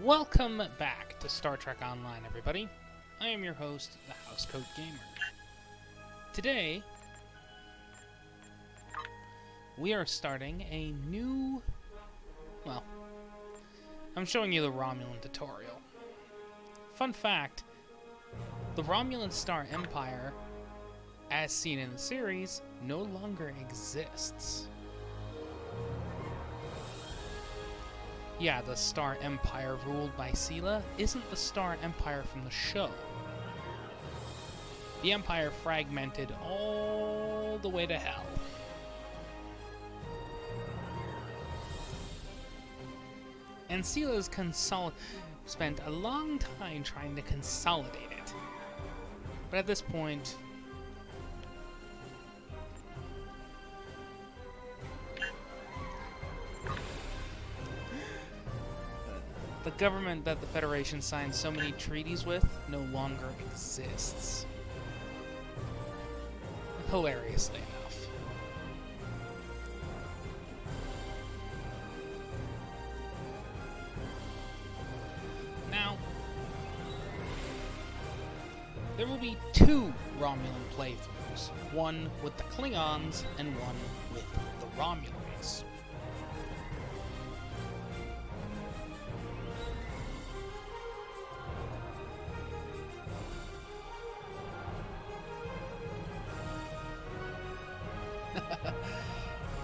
Welcome back to Star Trek Online, everybody. I am your host, the Housecoat Gamer. Today, we are starting a new... well, I'm showing you the Romulan tutorial. Fun fact, the Romulan Star Empire, as seen in the series, no longer exists. Yeah, the Star Empire ruled by Sela isn't the Star Empire from the show. The Empire fragmented all the way to hell. And Sela's spent a long time trying to consolidate it. But at this point, the government that the Federation signed so many treaties with no longer exists. Hilariously enough. Now, there will be two Romulan playthroughs, one with the Klingons and one with the Romulans.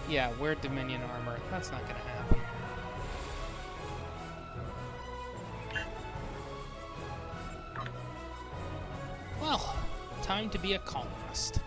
Yeah, wear Dominion armor. That's not gonna happen. Well, time to be a colonist.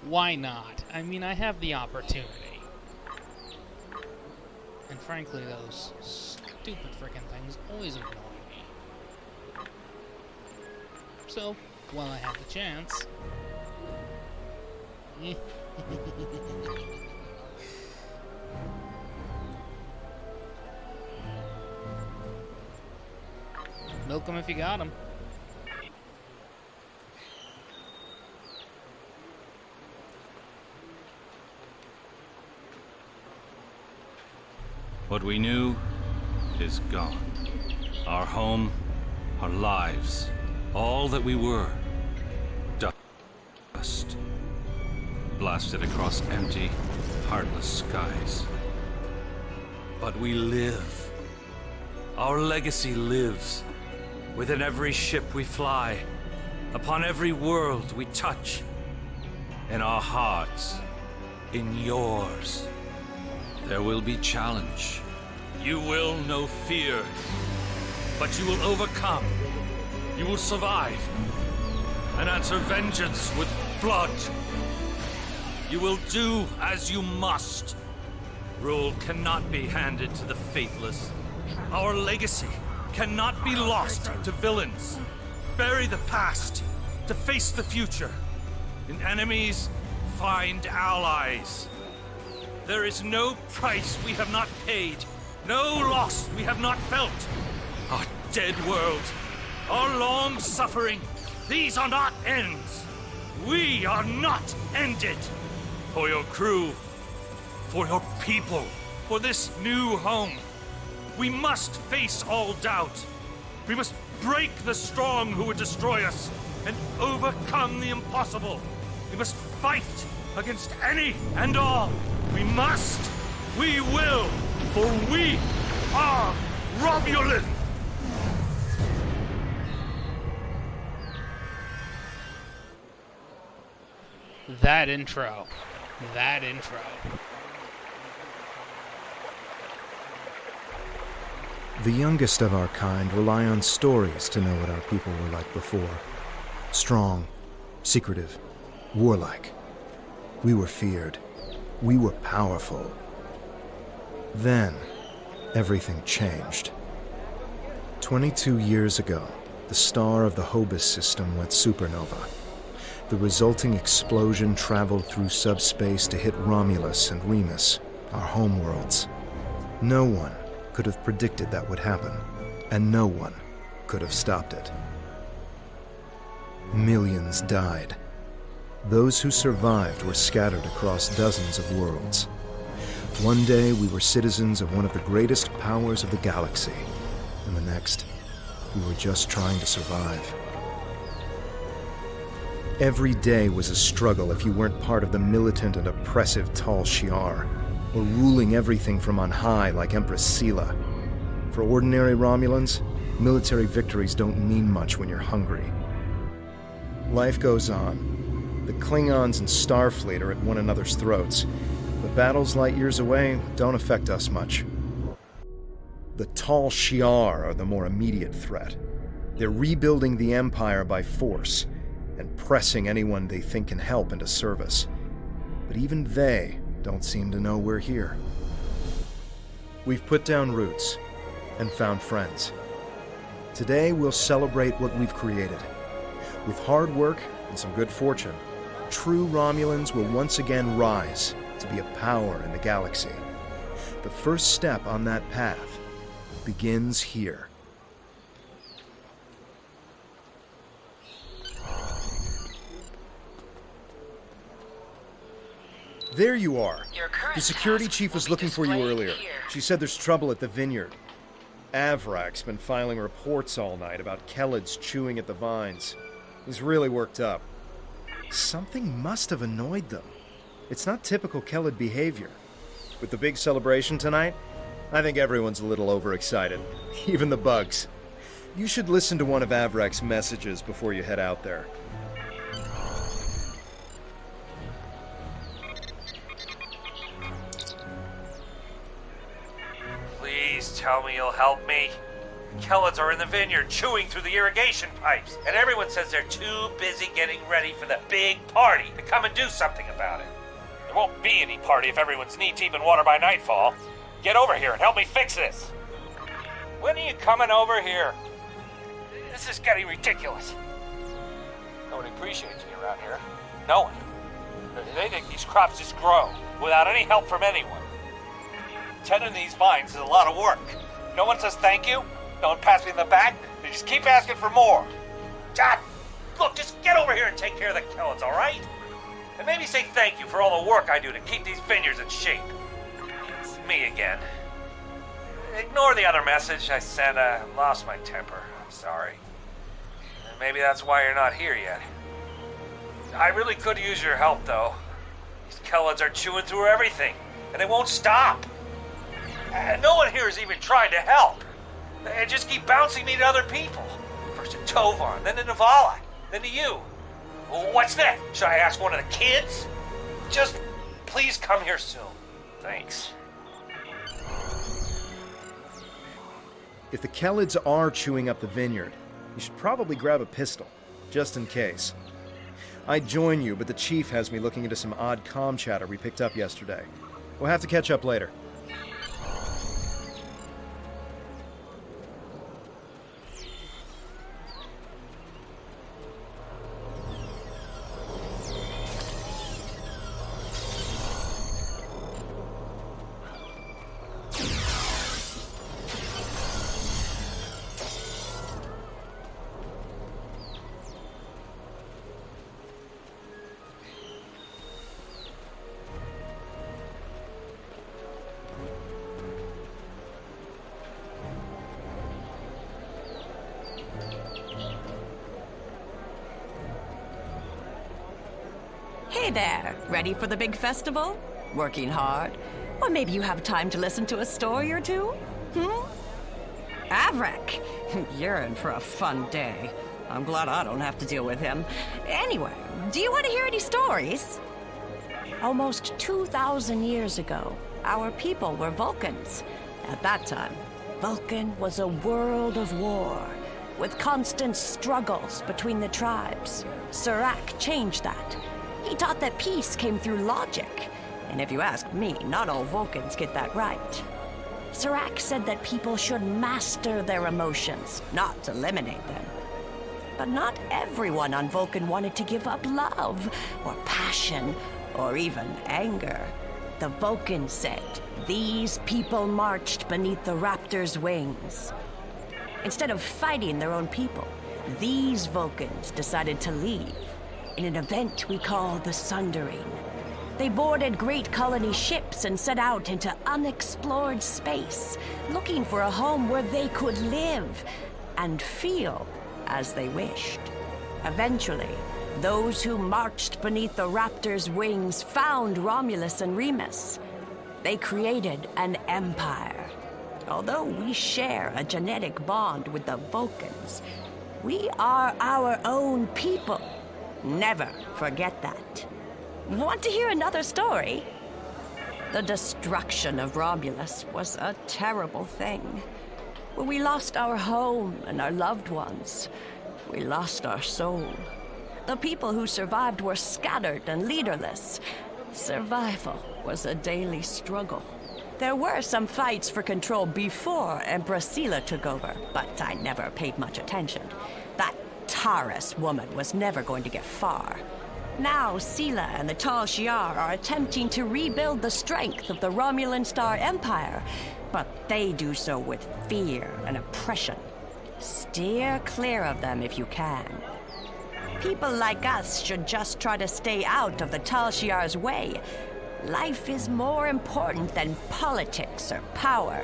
Why not? I mean, I have the opportunity. And frankly, those stupid frickin' things always annoy me. So, while I have the chance... milk 'em if you got 'em. What we knew is gone. Our home, our lives, all that we were. Dust. Blasted across empty, heartless skies. But we live. Our legacy lives. Within every ship we fly. Upon every world we touch. In our hearts. In yours. There will be challenge. You will know fear. But you will overcome. You will survive. And answer vengeance with blood. You will do as you must. Rule cannot be handed to the faithless. Our legacy cannot be lost to villains. Bury the past to face the future. In enemies, find allies. There is no price we have not paid, no loss we have not felt. Our dead world, our long suffering, these are not ends. We are not ended. For your crew, for your people, for this new home, we must face all doubt. We must break the strong who would destroy us and overcome the impossible. We must fight against any and all. We must, we will, for we are Romulan! That intro. The youngest of our kind rely on stories to know what our people were like before. Strong, Secretive, warlike. We were feared. We were powerful. Then, everything changed. 22 years ago, the star of the Hobus system went supernova. The resulting explosion traveled through subspace to hit Romulus and Remus, our homeworlds. No one could have predicted that would happen, and no one could have stopped it. Millions died. Those who survived were scattered across dozens of worlds. One day we were citizens of one of the greatest powers of the galaxy, and the next, we were just trying to survive. Every day was a struggle if you weren't part of the militant and oppressive Tal Shiar, or ruling everything from on high like Empress Sela. For ordinary Romulans, military victories don't mean much when you're hungry. Life goes on. The Klingons and Starfleet are at one another's throats, but battles light years away don't affect us much. The Tal Shiar are the more immediate threat. They're rebuilding the Empire by force, and pressing anyone they think can help into service. But even they don't seem to know we're here. We've put down roots and found friends. Today we'll celebrate what we've created. With hard work and some good fortune, true Romulans will once again rise to be a power in the galaxy. The first step on that path begins here. There you are. The security chief was looking for you earlier. She said there's trouble at the vineyard. Avrak's been filing reports all night about Kellids chewing at the vines. He's really worked up. Something must have annoyed them. It's not typical Kellid behavior. With the big celebration tonight, I think everyone's a little overexcited. Even the bugs. You should listen to one of Avrak's messages before you head out there. Please tell me you'll help me. Kellids are in the vineyard chewing through the irrigation pipes, and everyone says they're too busy getting ready for the big party to come and do something about it. There won't be any party if everyone's knee-deep in water by nightfall. Get over here and help me fix this. When are you coming over here? This is getting ridiculous. Nobody appreciates me around here. No one. They think these crops just grow without any help from anyone. Tending these vines is a lot of work. No one says thank you. No one pats me in the back. They just keep asking for more. Dad, look, just get over here and take care of the Kellids, all right? And maybe say thank you for all the work I do to keep these vineyards in shape. It's me again. Ignore the other message I sent. Lost my temper. I'm sorry. Maybe that's why you're not here yet. I really could use your help, though. These Kellids are chewing through everything, and they won't stop. And no one here is even trying to help. They just keep bouncing me to other people. First to Tovar, then to Navala, then to you. What's next? Should I ask one of the kids? Just please come here soon. Thanks. If the Kellids are chewing up the vineyard, you should probably grab a pistol, just in case. I'd join you, but the chief has me looking into some odd comm chatter we picked up yesterday. We'll have to catch up later. Hey there, ready for the big festival? Working hard? Or maybe you have time to listen to a story or two? Avrak, you're in for a fun day. I'm glad I don't have to deal with him. Anyway, do you want to hear any stories? Almost 2,000 years ago, our people were Vulcans. At that time, Vulcan was a world of war. with constant struggles between the tribes. Serac changed that. He taught that peace came through logic. And if you ask me, not all Vulcans get that right. Serac said that people should master their emotions, not eliminate them. But not everyone on Vulcan wanted to give up love, or passion, or even anger. The Vulcan said these people marched beneath the Raptor's wings. Instead of fighting their own people, these Vulcans decided to leave in an event we call the Sundering. They boarded great colony ships and set out into unexplored space, looking for a home where they could live and feel as they wished. Eventually, those who marched beneath the Raptor's wings found Romulus and Remus. They created an empire. Although we share a genetic bond with the Vulcans, we are our own people. Never forget that. Want to hear another story? The destruction of Romulus was a terrible thing. We lost our home and our loved ones. We lost our soul. The people who survived were scattered and leaderless. Survival was a daily struggle. There were some fights for control before Empress Sela took over, but I never paid much attention. That Taurus woman was never going to get far. Now Sela and the Tal Shiar are attempting to rebuild the strength of the Romulan Star Empire, but they do so with fear and oppression. Steer clear of them if you can. People like us should just try to stay out of the Tal Shiar's way. Life is more important than politics or power.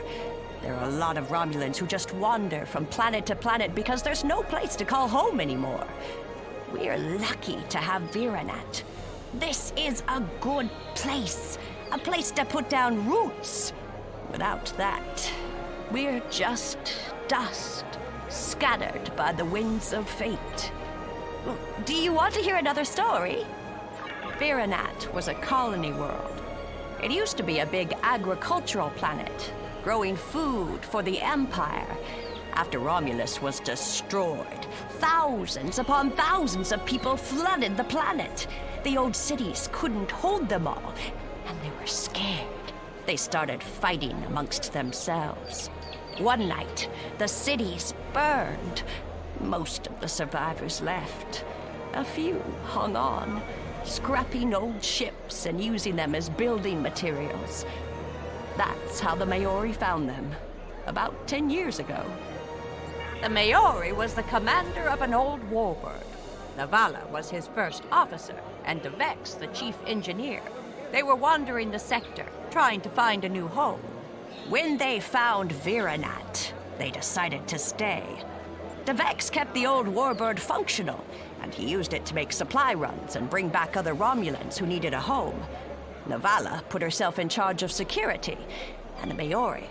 There are a lot of Romulans who just wander from planet to planet because there's no place to call home anymore. We're lucky to have Viranat. This is a good place. A place to put down roots. Without that, we're just dust, scattered by the winds of fate. Do you want to hear another story? Viranat was a colony world. It used to be a big agricultural planet, growing food for the Empire. After Romulus was destroyed, thousands upon thousands of people flooded the planet. The old cities couldn't hold them all, and they were scared. They started fighting amongst themselves. One night, the cities burned. Most of the survivors left. A few hung on, scrapping old ships and using them as building materials. That's how the Maori found them, about 10 years ago. The Maori was the commander of an old warbird. Navala was his first officer, and Devex the chief engineer. They were wandering the sector, trying to find a new home. When they found Viranat, they decided to stay. Devex kept the old warbird functional, and he used it to make supply runs and bring back other Romulans who needed a home. Navala put herself in charge of security, and the Maori.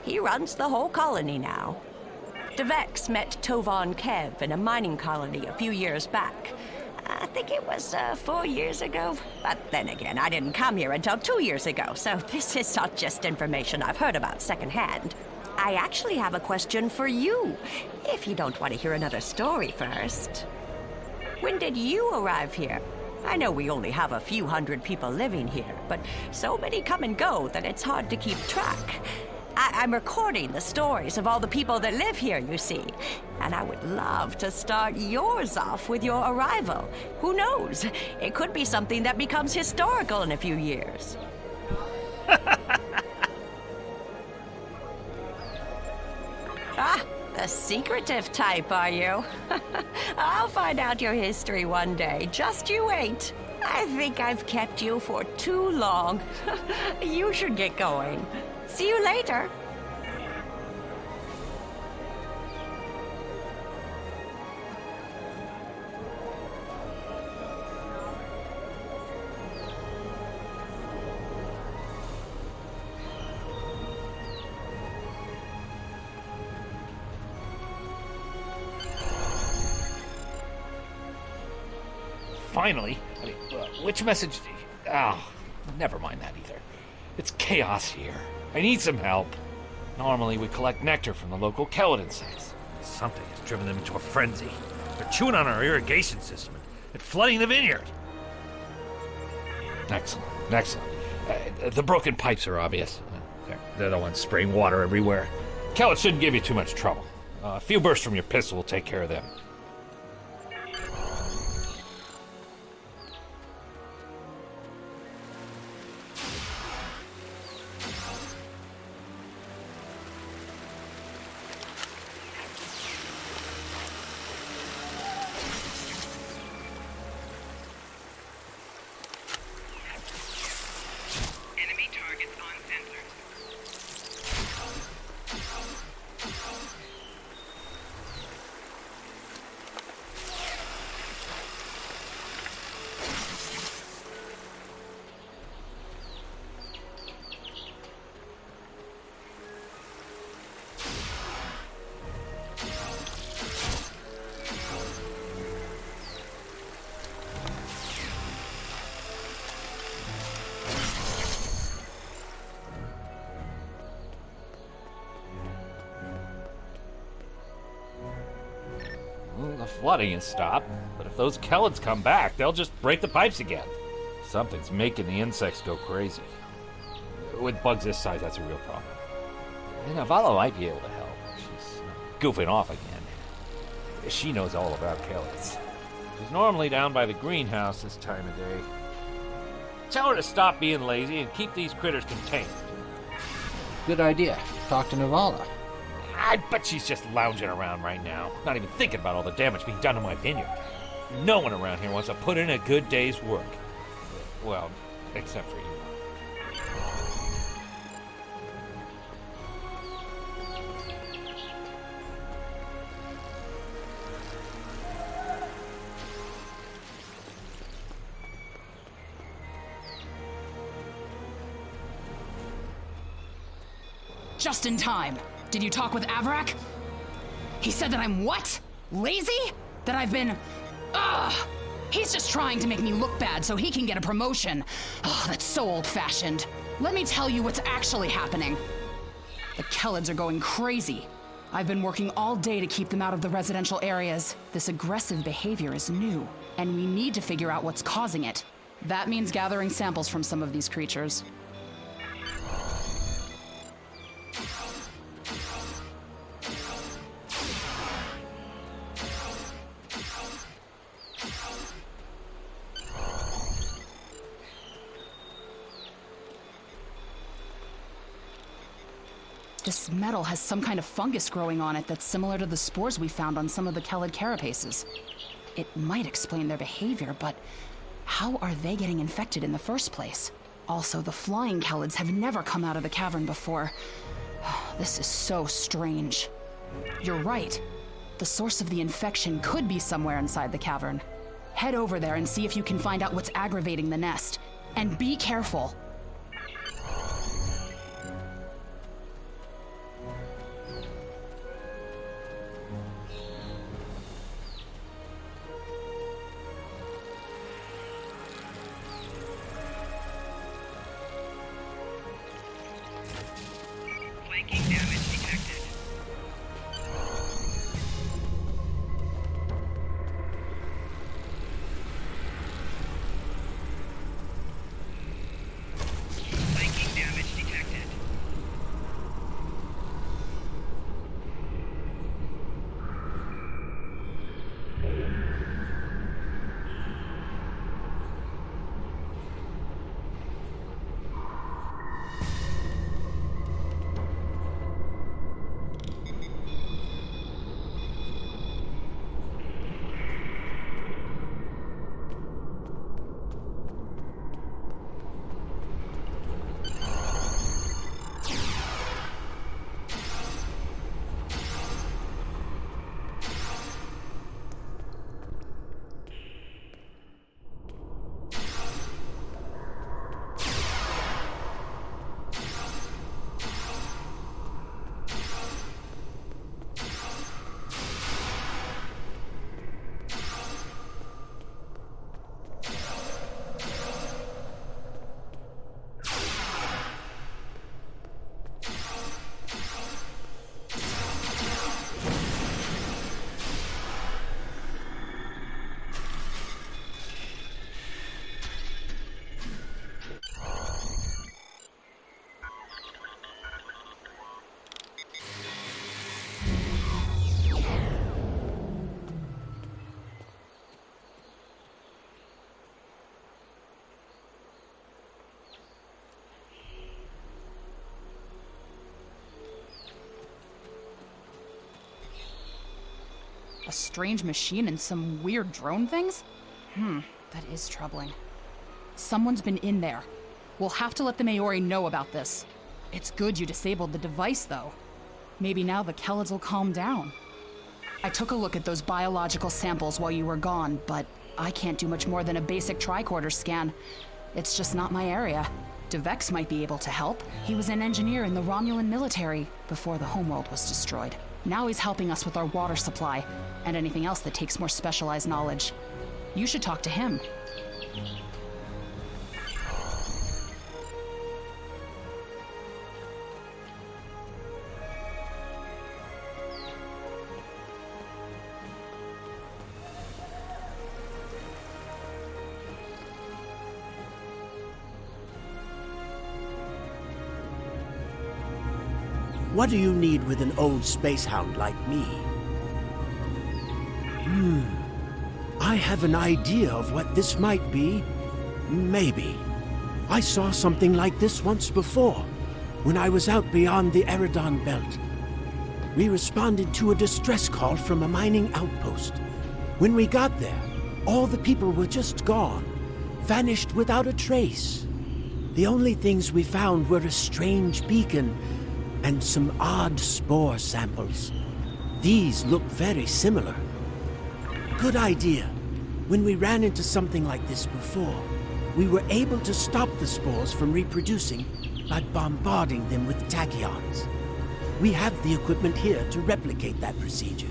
He runs the whole colony now. Devex met Tovan Kev in a mining colony a few years back. I think it was 4 years ago. But then again, I didn't come here until 2 years ago, so this is not just information I've heard about secondhand. I actually have a question for you, if you don't want to hear another story first. When did you arrive here? I know we only have a few hundred people living here, but so many come and go that it's hard to keep track. I'm recording the stories of all the people that live here, you see. And I would love to start yours off with your arrival. Who knows? It could be something that becomes historical in a few years. The secretive type, are you? I'll find out your history one day. Just you wait. I think I've kept you for too long. You should get going. See you later. Finally? I mean, which message do you... Oh, never mind that either. It's chaos here. I need some help. Normally we collect nectar from the local Keladin sites. Something has driven them into a frenzy. They're chewing on our irrigation system and flooding the vineyard. Excellent, excellent. The broken pipes are obvious. They're the ones spraying water everywhere. Kellett shouldn't give you too much trouble. A few bursts from your pistol will take care of them. Enemy targets on sensors. Well, the flooding has stopped, but if those Kellets come back, they'll just break the pipes again. Something's making the insects go crazy. With bugs this size, that's a real problem. Navala might be able to help. She's goofing off again. She knows all about Kellets. She's normally down by the greenhouse this time of day. Tell her to stop being lazy and keep these critters contained. Good idea. Talk to Navala. I bet she's just lounging around right now, not even thinking about all the damage being done to my vineyard. No one around here wants to put in a good day's work. Well, except for you. Just in time. Did you talk with Avarak? He said that I'm what? Lazy? That I've been... Ugh! He's just trying to make me look bad so he can get a promotion. Oh, that's so old-fashioned. Let me tell you what's actually happening. The Kellets are going crazy. I've been working all day to keep them out of the residential areas. This aggressive behavior is new, and we need to figure out what's causing it. That means gathering samples from some of these creatures. This metal has some kind of fungus growing on it that's similar to the spores we found on some of the Kellid carapaces. It might explain their behavior, but how are they getting infected in the first place? Also, the flying Kellids have never come out of the cavern before. This is so strange. You're right. The source of the infection could be somewhere inside the cavern. Head over there and see if you can find out what's aggravating the nest. And be careful. Flanking damage detected. strange machine and some weird drone things? That is troubling. Someone's been in there. We'll have to let the Maori know about this. It's good you disabled the device, though. Maybe now the Kellids will calm down. I took a look at those biological samples while you were gone, but I can't do much more than a basic tricorder scan. It's just not my area. DeVex might be able to help. He was an engineer in the Romulan military before the homeworld was destroyed. Now he's helping us with our water supply and anything else that takes more specialized knowledge. You should talk to him. What do you need with an old space hound like me? I have an idea of what this might be. Maybe. I saw something like this once before, when I was out beyond the Eridon Belt. We responded to a distress call from a mining outpost. When we got there, all the people were just gone, vanished without a trace. The only things we found were a strange beacon and some odd spore samples. These look very similar. Good idea. When we ran into something like this before, we were able to stop the spores from reproducing by bombarding them with tachyons. We have the equipment here to replicate that procedure.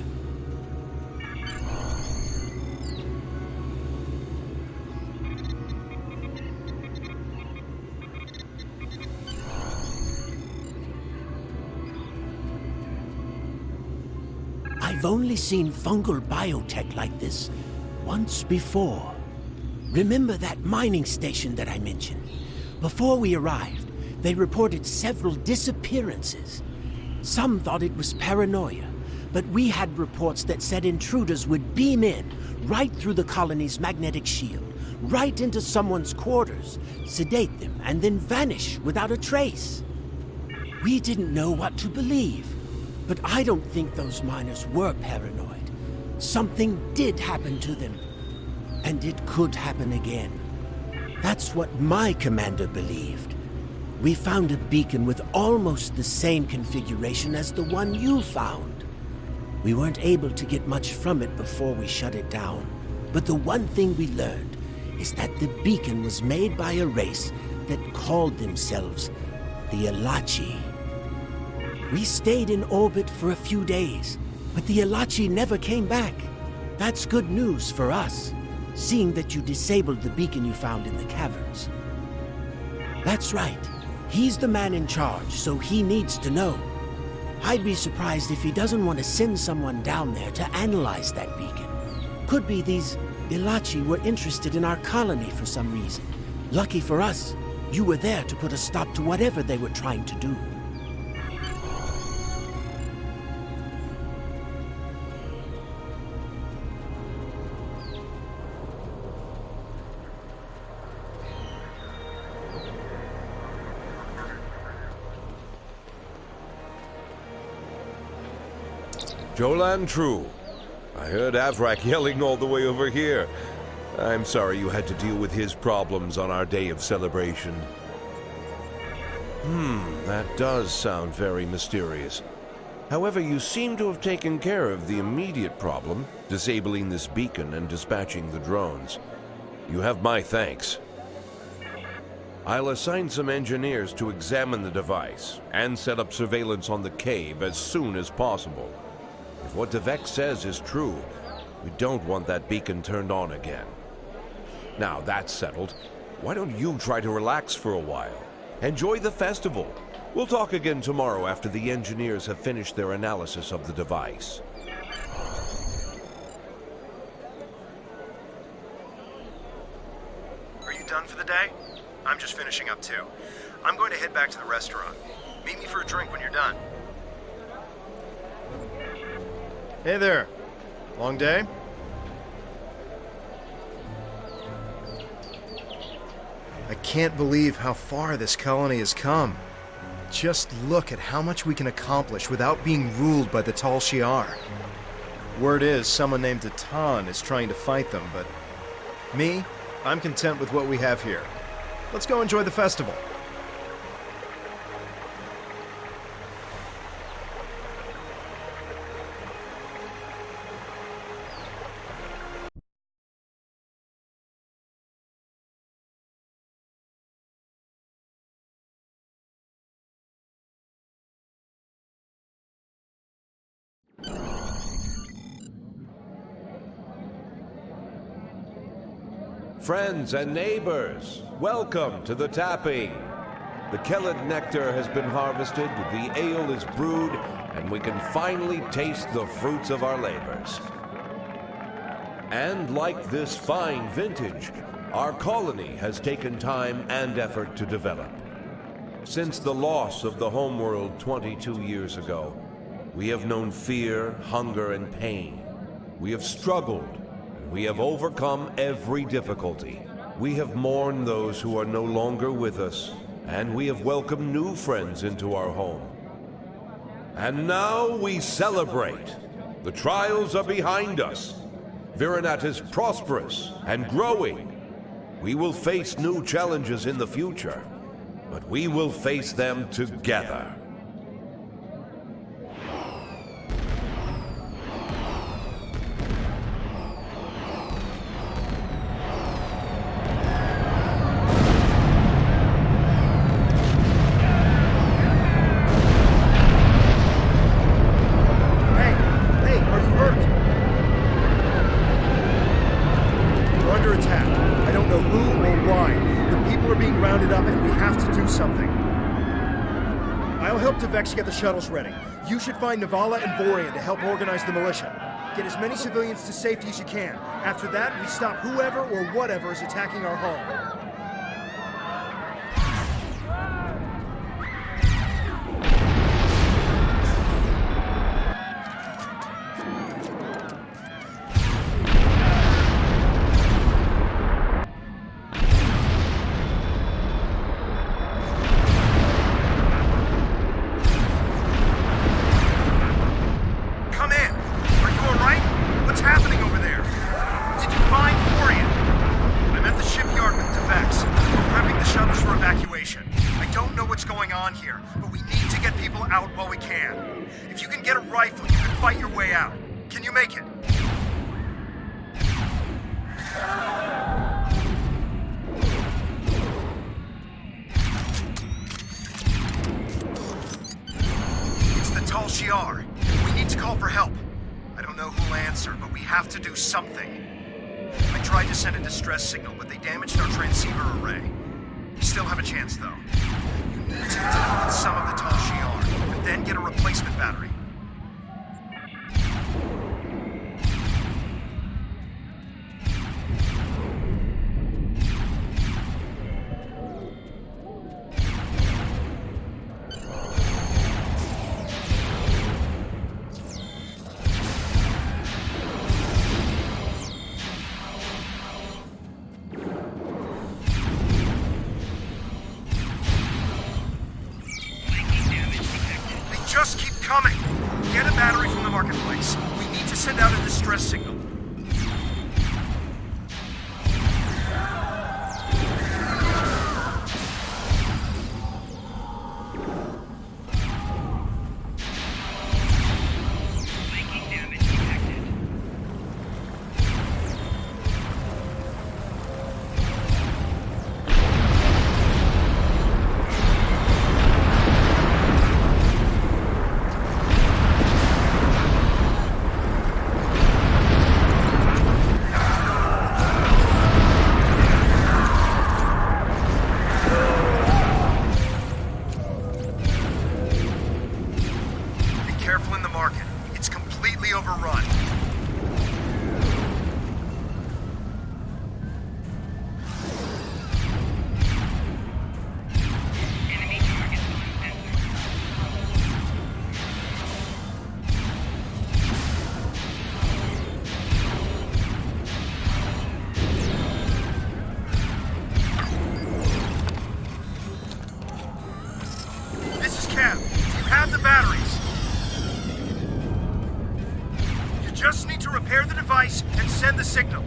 I've only seen fungal biotech like this once before. Remember that mining station that I mentioned? Before we arrived, they reported several disappearances. Some thought it was paranoia, but we had reports that said intruders would beam in right through the colony's magnetic shield, right into someone's quarters, sedate them, and then vanish without a trace. We didn't know what to believe. But I don't think those miners were paranoid. Something did happen to them, and it could happen again. That's what my commander believed. We found a beacon with almost the same configuration as the one you found. We weren't able to get much from it before we shut it down. But the one thing we learned is that the beacon was made by a race that called themselves the Elachi. We stayed in orbit for a few days, but the Elachi never came back. That's good news for us, seeing that you disabled the beacon you found in the caverns. That's right. He's the man in charge, so he needs to know. I'd be surprised if he doesn't want to send someone down there to analyze that beacon. Could be these Elachi were interested in our colony for some reason. Lucky for us, you were there to put a stop to whatever they were trying to do. Jolan True. I heard Avrak yelling all the way over here. I'm sorry you had to deal with his problems on our day of celebration. That does sound very mysterious. However, you seem to have taken care of the immediate problem, disabling this beacon and dispatching the drones. You have my thanks. I'll assign some engineers to examine the device and set up surveillance on the cave as soon as possible. If what DeVex says is true, we don't want that beacon turned on again. Now that's settled, why don't you try to relax for a while? Enjoy the festival. We'll talk again tomorrow after the engineers have finished their analysis of the device. Are you done for the day? I'm just finishing up too. I'm going to head back to the restaurant. Meet me for a drink when you're done. Hey there. Long day? I can't believe how far this colony has come. Just look at how much we can accomplish without being ruled by the Tal Shiar. Word is, someone named Tatan is trying to fight them, but... me? I'm content with what we have here. Let's go enjoy the festival. Friends and neighbors, welcome to the tapping. The Kellid nectar has been harvested, the ale is brewed, and we can finally taste the fruits of our labors. And like this fine vintage, our colony has taken time and effort to develop. Since the loss of the homeworld 22 years ago, we have known fear, hunger, and pain. We have struggled. We have overcome every difficulty. We have mourned those who are no longer with us, and we have welcomed new friends into our home. And now we celebrate. The trials are behind us. Virinat is prosperous and growing. We will face new challenges in the future, but we will face them together. To get the shuttles ready. You should find Navala and Vorian to help organize the militia. Get as many civilians to safety as you can. After that, we stop whoever or whatever is attacking our home. We need to call for help. I don't know who'll answer, but we have to do something. I tried to send a distress signal, but they damaged our transceiver array. We still have a chance, though. You need to deal with some of the Tal Shiar, and then get a replacement battery. Just keep coming! Get a battery from the marketplace. We need to send out a distress signal. them.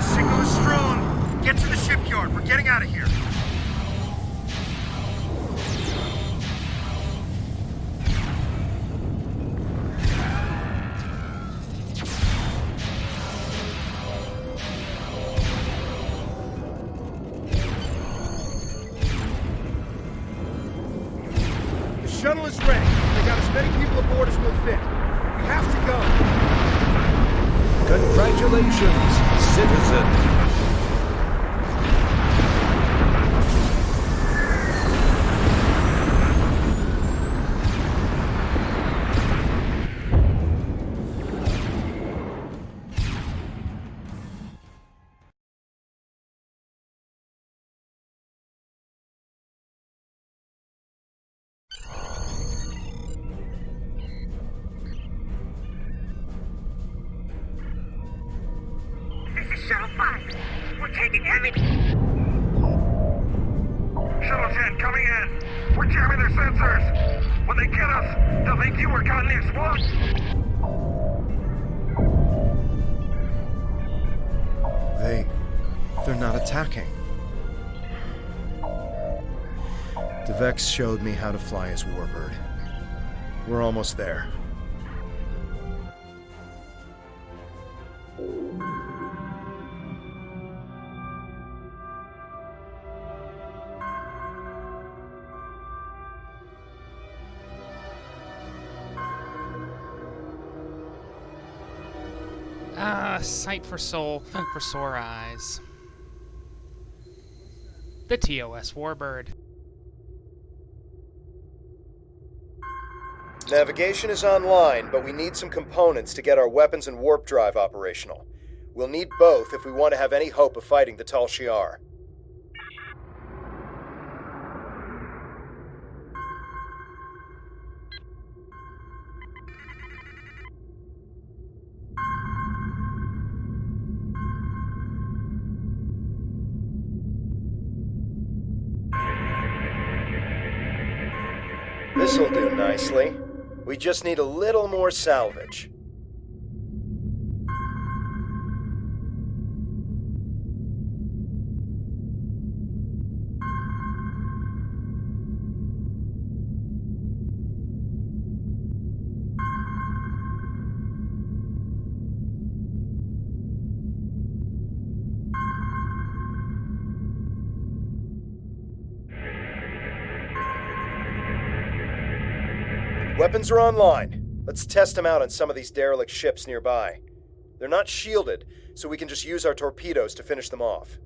Signal is strong. Get to the shipyard. We're getting out of here. The shuttle is ready. They got as many people aboard as will fit. We have to go. Congratulations, citizen. This is Shuttle 5. We're taking heavy... Shuttle 10 coming in. We're jamming their sensors. When they get us, they'll think you were caught in the explosion. They're not attacking. Vex showed me how to fly his warbird. We're almost there. Sight for soul, for sore eyes. The TOS Warbird. Navigation is online, but we need some components to get our weapons and warp drive operational. We'll need both if we want to have any hope of fighting the Tal Shiar. This'll do nicely. We just need a little more salvage. Weapons are online. Let's test them out on some of these derelict ships nearby. They're not shielded, so we can just use our torpedoes to finish them off.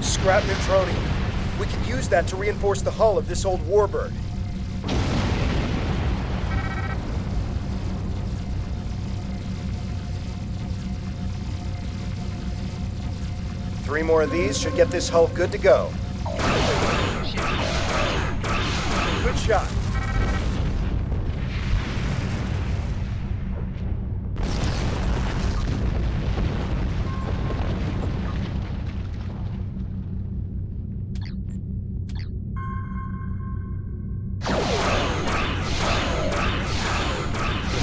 Scrap neutronium. We could use that to reinforce the hull of this old warbird. Three more of these should get this hull good to go. Good shot.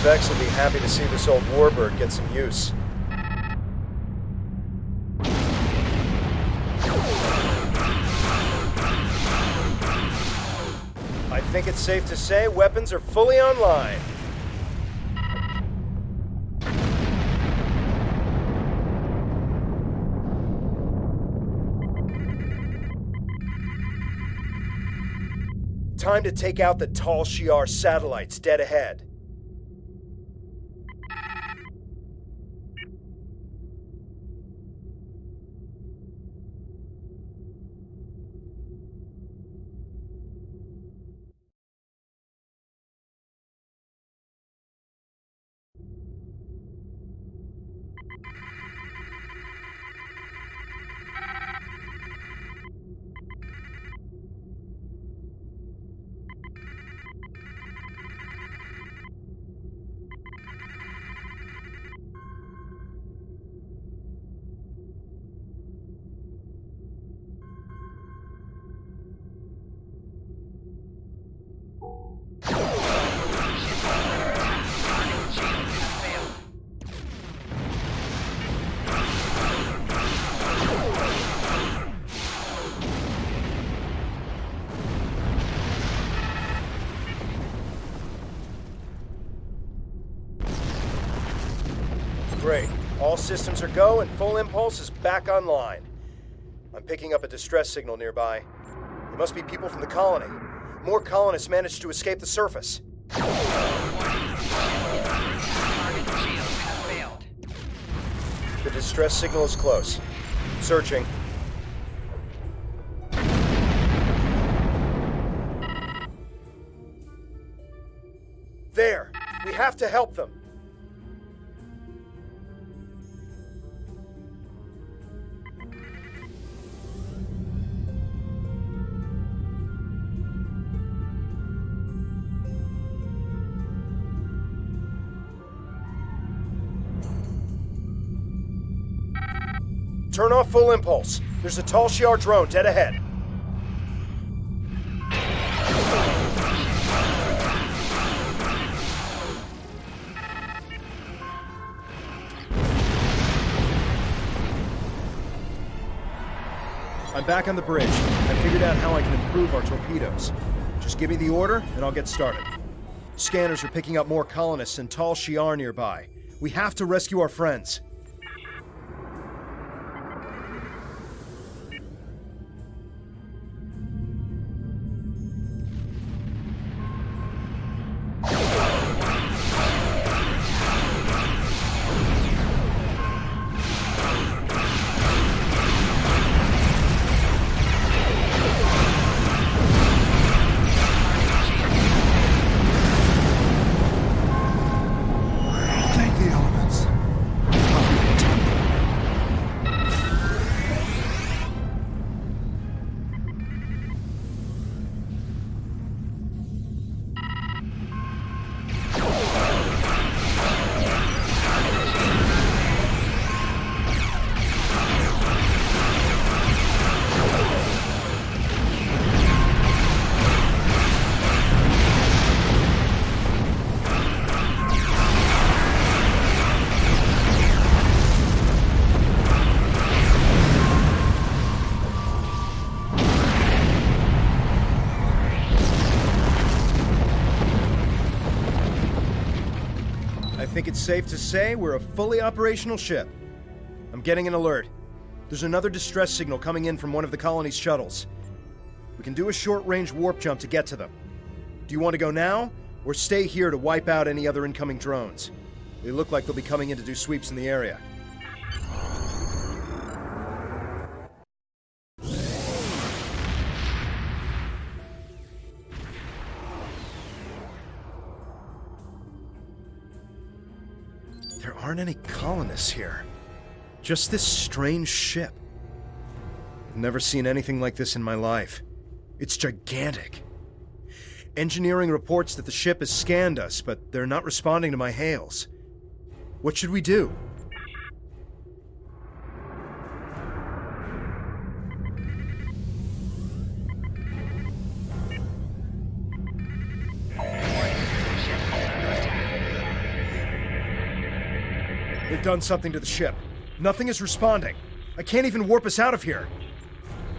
Vex will be happy to see this old warbird get some use. I think it's safe to say weapons are fully online. time to take out the Tal Shiar satellites dead ahead. Great. All systems are go and full impulse is back online. I'm picking up a distress signal nearby. It must be people from the colony. More colonists managed to escape the surface. The distress signal is close. Searching. There! We have to help them! Turn off full impulse. There's a Tal Shiar drone dead ahead. I'm back on the bridge. I figured out how I can improve our torpedoes. Just give me the order, and I'll get started. Scanners are picking up more colonists in Tal Shiar nearby. We have to rescue our friends. I think it's safe to say we're a fully operational ship. I'm getting an alert. There's another distress signal coming in from one of the colony's shuttles. We can do a short-range warp jump to get to them. Do you want to go now, or stay here to wipe out any other incoming drones? They look like they'll be coming in to do sweeps in the area. There aren't any colonists here. Just this strange ship. I've never seen anything like this in my life. It's gigantic. Engineering reports that the ship has scanned us, but they're not responding to my hails. What should we do? They've done something to the ship. Nothing is responding. I can't even warp us out of here.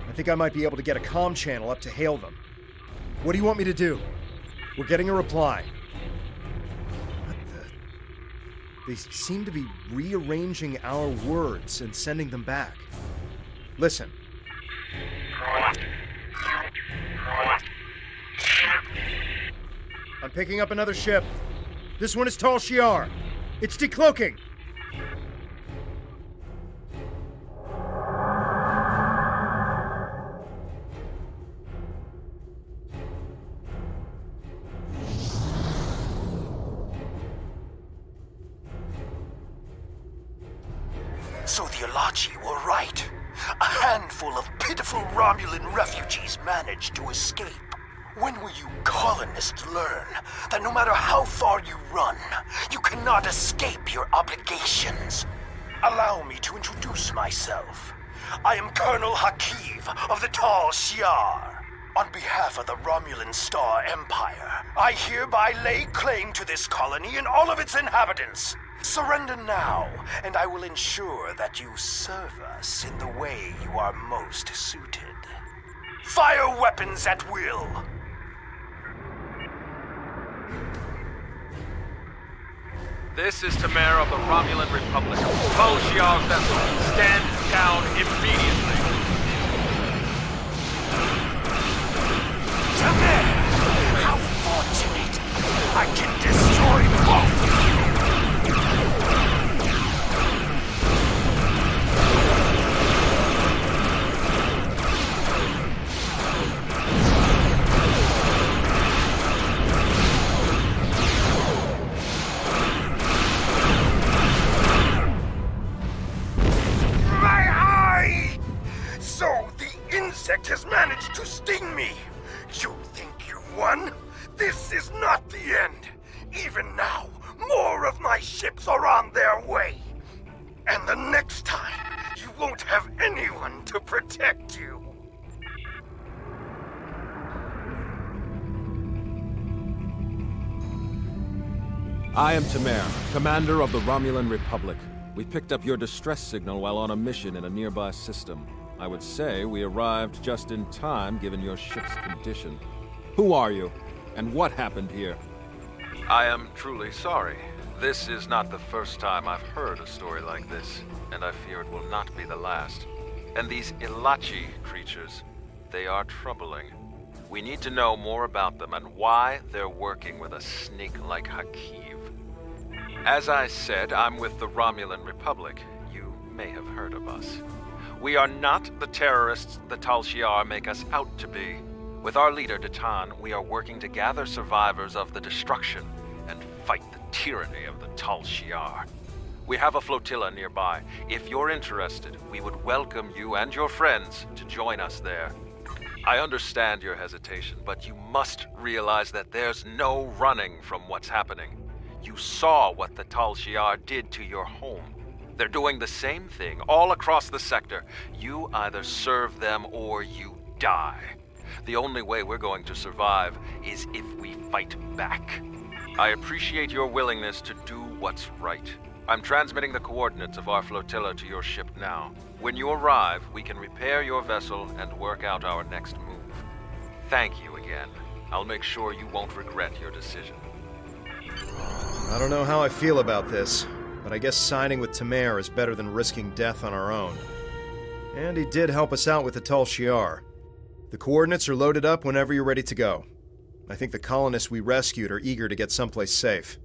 I think I might be able to get a comm channel up to hail them. What do you want me to do? We're getting a reply. What the? They seem to be rearranging our words and sending them back. Listen. Ship I'm picking up another ship. This one is Tal Shiar. It's decloaking. So the Alachi were right. A handful of pitiful Romulan refugees managed to escape. When will you colonists learn that no matter how far you run, you cannot escape your obligations? Allow me to introduce myself. I am Colonel Hakiv of the Tal Shiar. On behalf of the Romulan Star Empire, I hereby lay claim to this colony and all of its inhabitants. Surrender now, and I will ensure that you serve us in the way you are most suited. Fire weapons at will! This is Tamara of the Romulan Republic. Tal Shiar's vessel. Stand down immediately. Tamara! How fortunate! I can destroy both of you! Insect has managed to sting me. You think you won? This is not the end. Even now, more of my ships are on their way. And the next time, you won't have anyone to protect you. I am Tamar, commander of the Romulan Republic. We picked up your distress signal while on a mission in a nearby system. I would say we arrived just in time, given your ship's condition. Who are you? And what happened here? I am truly sorry. This is not the first time I've heard a story like this, and I fear it will not be the last. And these Ilachi creatures, they are troubling. We need to know more about them and why they're working with a snake like Hakiv. As I said, I'm with the Romulan Republic. You may have heard of us. We are not the terrorists the Tal Shiar make us out to be. With our leader, Datan, we are working to gather survivors of the destruction and fight the tyranny of the Tal Shiar. We have a flotilla nearby. If you're interested, we would welcome you and your friends to join us there. I understand your hesitation, but you must realize that there's no running from what's happening. You saw what the Tal Shiar did to your home. They're doing the same thing all across the sector. You either serve them or you die. The only way we're going to survive is if we fight back. I appreciate your willingness to do what's right. I'm transmitting the coordinates of our flotilla to your ship now. When you arrive, we can repair your vessel and work out our next move. Thank you again. I'll make sure you won't regret your decision. I don't know how I feel about this, but I guess siding with Tamar is better than risking death on our own. And he did help us out with the Tal Shiar. The coordinates are loaded up whenever you're ready to go. I think the colonists we rescued are eager to get someplace safe.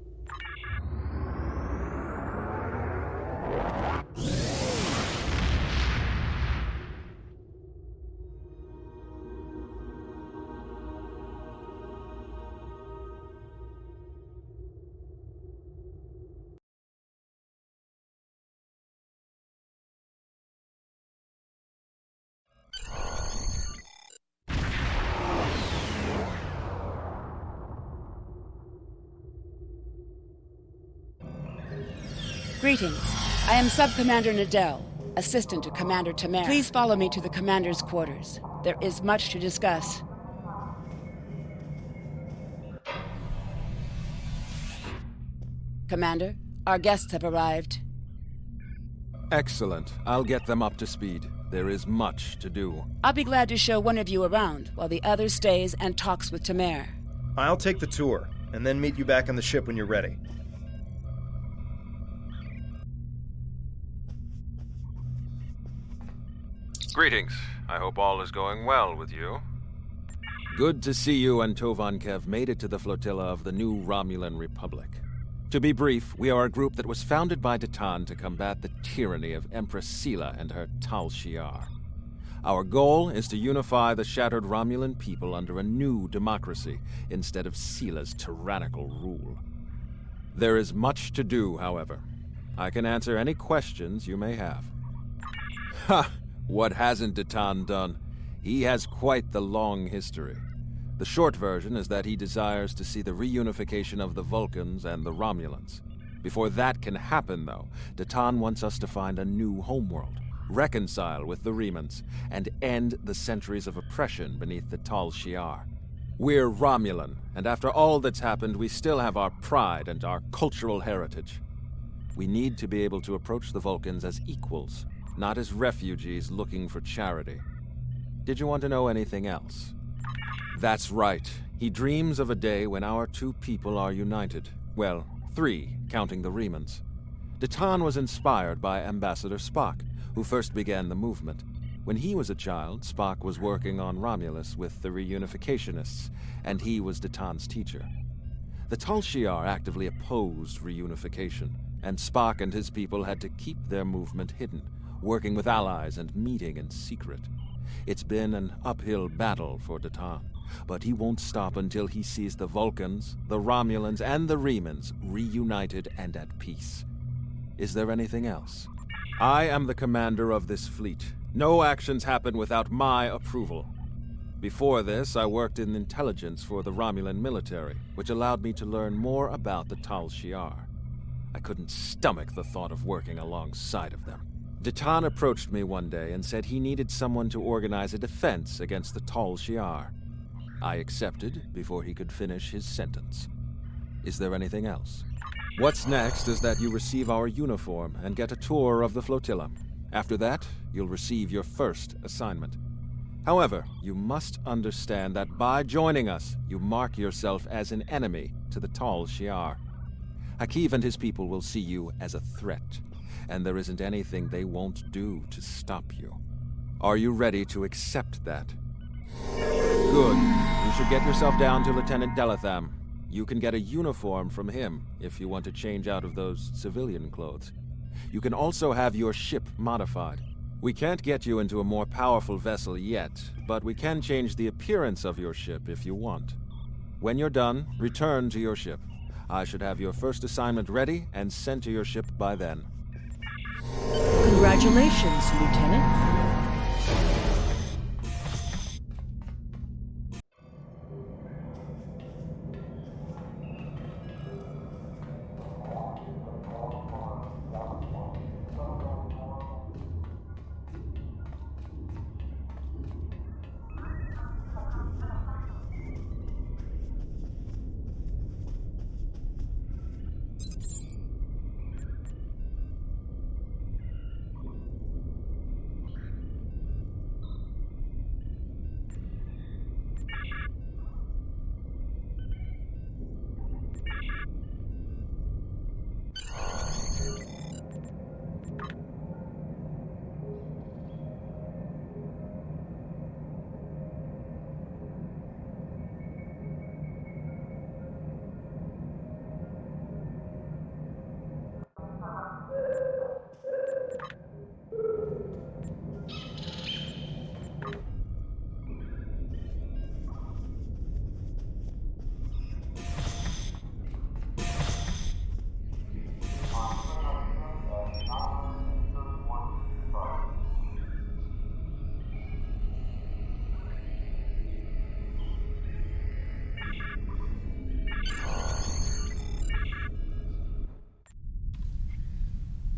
Greetings. I am Sub-Commander Nadell, assistant to Commander Tamar. Please follow me to the Commander's quarters. There is much to discuss. Commander, our guests have arrived. Excellent. I'll get them up to speed. There is much to do. I'll be glad to show one of you around, while the other stays and talks with Tamar. I'll take the tour, and then meet you back on the ship when you're ready. Greetings. I hope all is going well with you. Good to see you and Tovankev made it to the flotilla of the new Romulan Republic. To be brief, we are a group that was founded by Datan to combat the tyranny of Empress Sela and her Tal Shiar. Our goal is to unify the shattered Romulan people under a new democracy instead of Sela's tyrannical rule. There is much to do, however. I can answer any questions you may have. Ha! What hasn't Datan done? He has quite the long history. The short version is that he desires to see the reunification of the Vulcans and the Romulans. Before that can happen, though, Datan wants us to find a new homeworld, reconcile with the Remans, and end the centuries of oppression beneath the Tal Shiar. We're Romulan, and after all that's happened, we still have our pride and our cultural heritage. We need to be able to approach the Vulcans as equals, not as refugees looking for charity. Did you want to know anything else? That's right. He dreams of a day when our two people are united. Well, three, counting the Remans. Datan was inspired by Ambassador Spock, who first began the movement. When he was a child, Spock was working on Romulus with the reunificationists, and he was Datan's teacher. The Tal Shiar actively opposed reunification, and Spock and his people had to keep their movement hidden, working with allies and meeting in secret. It's been an uphill battle for Datan, but he won't stop until he sees the Vulcans, the Romulans, and the Remans reunited and at peace. Is there anything else? I am the commander of this fleet. No actions happen without my approval. Before this, I worked in intelligence for the Romulan military, which allowed me to learn more about the Tal Shiar. I couldn't stomach the thought of working alongside of them. Datan approached me one day and said he needed someone to organize a defense against the Tal Shiar. I accepted before he could finish his sentence. Is there anything else? What's next is that you receive our uniform and get a tour of the flotilla. After that, you'll receive your first assignment. However, you must understand that by joining us, you mark yourself as an enemy to the Tal Shiar. Akiv and his people will see you as a threat, and there isn't anything they won't do to stop you. Are you ready to accept that? Good. You should get yourself down to Lieutenant Delatham. You can get a uniform from him if you want to change out of those civilian clothes. You can also have your ship modified. We can't get you into a more powerful vessel yet, but we can change the appearance of your ship if you want. When you're done, return to your ship. I should have your first assignment ready and sent to your ship by then. Congratulations, Lieutenant.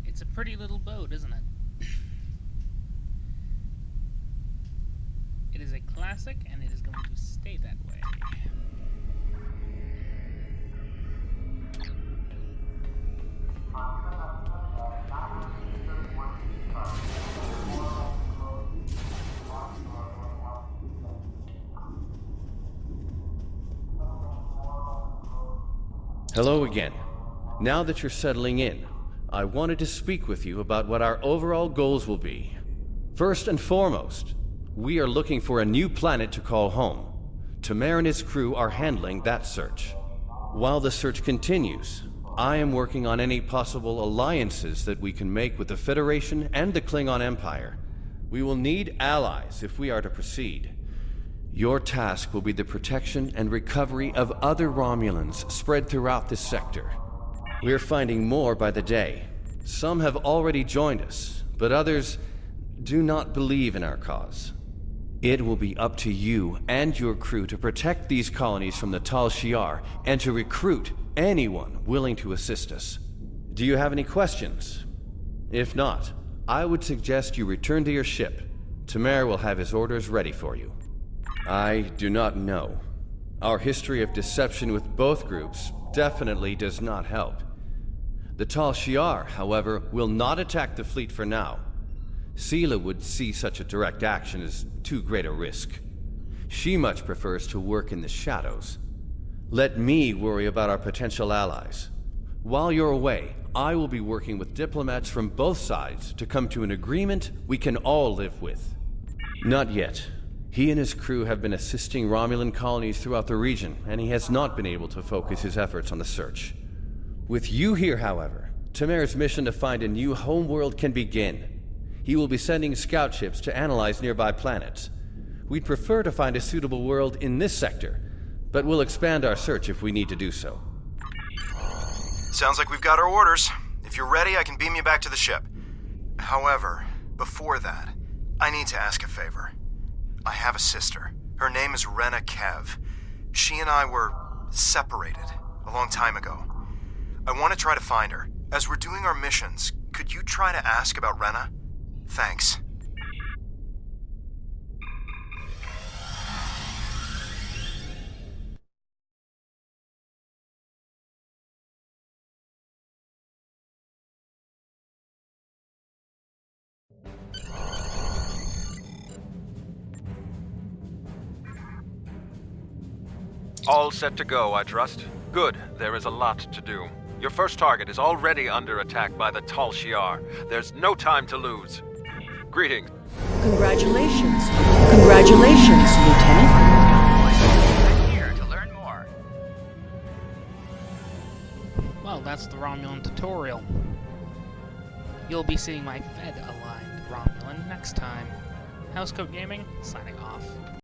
It's a pretty little boat, isn't it? It is a classic, and it is going to stay that way. Hello again. Now that you're settling in, I wanted to speak with you about what our overall goals will be. First and foremost, we are looking for a new planet to call home. Tamer and his crew are handling that search. While the search continues, I am working on any possible alliances that we can make with the Federation and the Klingon Empire. We will need allies if we are to proceed. Your task will be the protection and recovery of other Romulans spread throughout this sector. We're finding more by the day. Some have already joined us, but others do not believe in our cause. It will be up to you and your crew to protect these colonies from the Tal Shiar and to recruit anyone willing to assist us. Do you have any questions? If not, I would suggest you return to your ship. Tamer will have his orders ready for you. I do not know. Our history of deception with both groups definitely does not help. The Tal Shiar, however, will not attack the fleet for now. Sela would see such a direct action as too great a risk. She much prefers to work in the shadows. Let me worry about our potential allies. While you're away, I will be working with diplomats from both sides to come to an agreement we can all live with. Not yet. He and his crew have been assisting Romulan colonies throughout the region, and he has not been able to focus his efforts on the search. With you here, however, Tamer's mission to find a new homeworld can begin. He will be sending scout ships to analyze nearby planets. We'd prefer to find a suitable world in this sector, but we'll expand our search if we need to do so. Sounds like we've got our orders. If you're ready, I can beam you back to the ship. However, before that, I need to ask a favor. I have a sister. Her name is Rena Kev. She and I were separated a long time ago. I want to try to find her. As we're doing our missions, could you try to ask about Rena? Thanks. All set to go, I trust? Good. There is a lot to do. Your first target is already under attack by the Tal Shiar. There's no time to lose. Greetings. Congratulations. Congratulations, Lieutenant. Click here to learn more. Well, that's the Romulan tutorial. You'll be seeing my Fed-aligned Romulan next time. Housecoat Gaming, signing off.